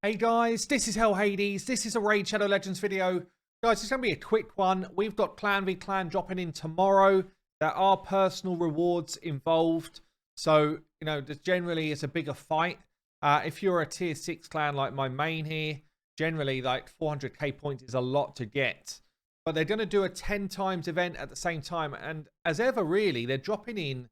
Hey guys, this is Hell Hades. This is a Raid Shadow Legends video. Guys, it's going to be a quick one. We've got Clan v Clan dropping in tomorrow. There are personal rewards involved. So, you know, generally it's a bigger fight. If you're a tier 6 clan like my main here, generally like 400k points is a lot to get. But they're going to do a 10 times event at the same time. And as ever, really, they're dropping in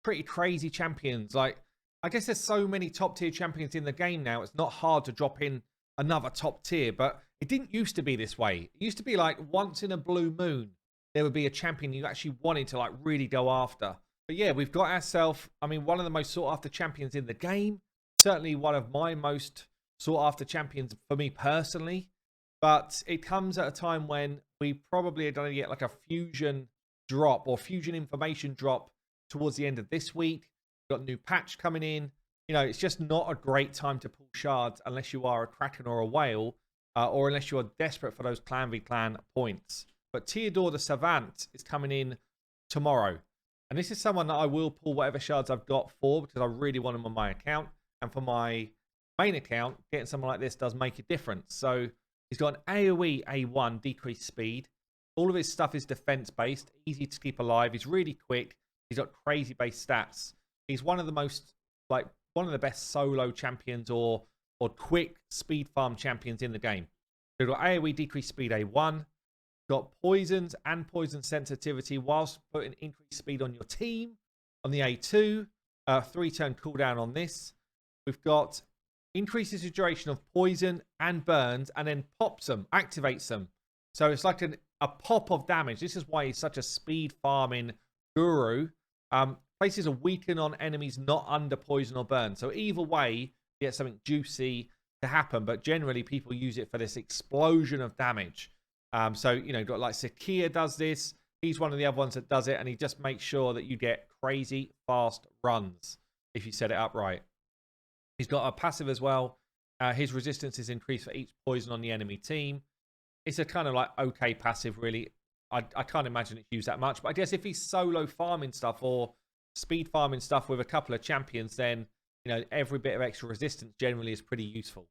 pretty crazy champions. Like, I guess there's so many top tier champions in the game now. It's not hard to drop in another top tier, but it didn't used to be this way. It used to be like once in a blue moon, there would be a champion you actually wanted to like really go after. But yeah, we've got ourselves, I mean, one of the most sought after champions in the game. Certainly one of my most sought after champions for me personally. But it comes at a time when we probably are going to get like a fusion drop or fusion information drop towards the end of this week. Got a new patch coming in. You know, it's just not a great time to pull shards unless you are a Kraken or a whale, or unless you are desperate for those Clan v Clan points. But Theodore the Savant is coming in tomorrow. And this is someone that I will pull whatever shards I've got for, because I really want him on my account. And for my main account, getting someone like this does make a difference. So he's got an AoE A1 decreased speed. All of his stuff is defense based, easy to keep alive. He's really quick. He's got crazy base stats. He's one of the most, like, one of the best solo champions or quick speed farm champions in the game. They've got AoE decreased speed A1, got poisons and poison sensitivity whilst putting increased speed on your team on the A2, 3-turn cooldown on this. We've got increases the duration of poison and burns and then pops them, activates them. So it's like a pop of damage. This is why he's such a speed farming guru. Places a weaken on enemies not under poison or burn. So either way, you get something juicy to happen. But generally, people use it for this explosion of damage. So, you know, got like Sakia does this. He's one of the other ones that does it. And he just makes sure that you get crazy fast runs if you set it up right. He's got a passive as well. His resistance is increased for each poison on the enemy team. It's a kind of like okay passive, really. I can't imagine it's used that much. But I guess if he's solo farming stuff or speed farming stuff with a couple of champions, then, you know, every bit of extra resistance generally is pretty useful.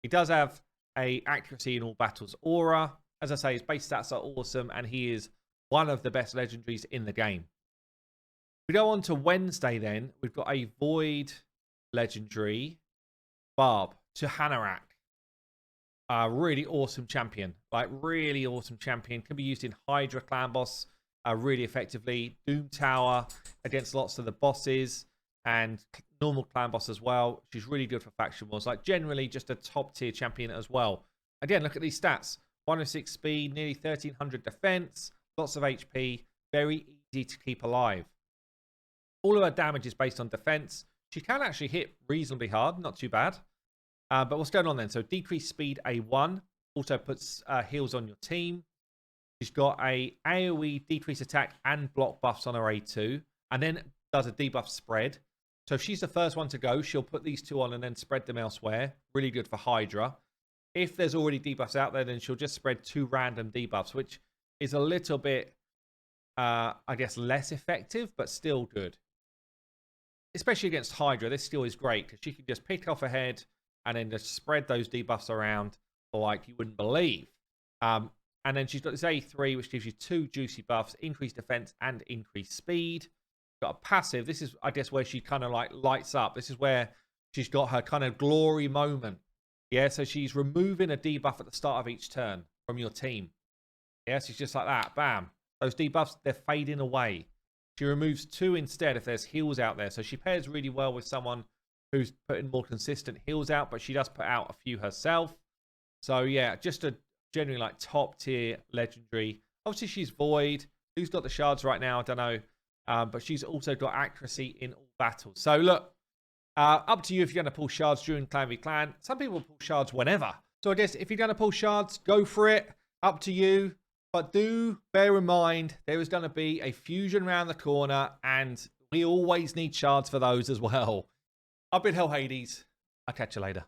He does have a accuracy in all battles aura. As I say, his base stats are awesome, and he is one of the best legendaries in the game. We go on to Wednesday then. We've got a Void legendary, Barb to Hanarak. Really awesome champion. Like, really awesome champion. Can be used in Hydra clan boss really effectively. Doom Tower against lots of the bosses and normal clan boss as well. She's really good for faction wars. Like, generally just a top tier champion as well. Again, look at these stats. 106 speed, nearly 1300 defense, lots of HP, very easy to keep alive. All of her damage is based on defense. She can actually hit reasonably hard, not too bad. But what's going on then? So decreased speed A1 also puts heals on your team. She's got a AoE decreased attack and block buffs on her A2, and then does a debuff spread. So if she's the first one to go, she'll put these two on and then spread them elsewhere. Really good for Hydra. If there's already debuffs out there, then she'll just spread 2 random debuffs, which is a little bit, I guess, less effective, but still good. Especially against Hydra, this still is great because she can just pick off her head and then just spread those debuffs around like you wouldn't believe. And then she's got this A3, which gives you 2 juicy buffs, increased defense and increased speed. Got a passive. This is, I guess, where she kind of like lights up. This is where she's got her kind of glory moment. Yeah, so she's removing a debuff at the start of each turn from your team. Yeah, she's just like that. Bam. Those debuffs, they're fading away. She removes 2 instead if there's heals out there. So she pairs really well with someone who's putting more consistent heals out, but she does put out a few herself. So yeah, just a generally like top tier legendary. Obviously she's Void. Who's got the shards right now? I don't know. But she's also got accuracy in all battles. So look, up to you if you're going to pull shards during Clan v Clan. Some people pull shards whenever. So I guess if you're going to pull shards, go for it. Up to you. But do bear in mind, there is going to be a fusion around the corner, and we always need shards for those as well. I've been Hell Hades. I'll catch you later.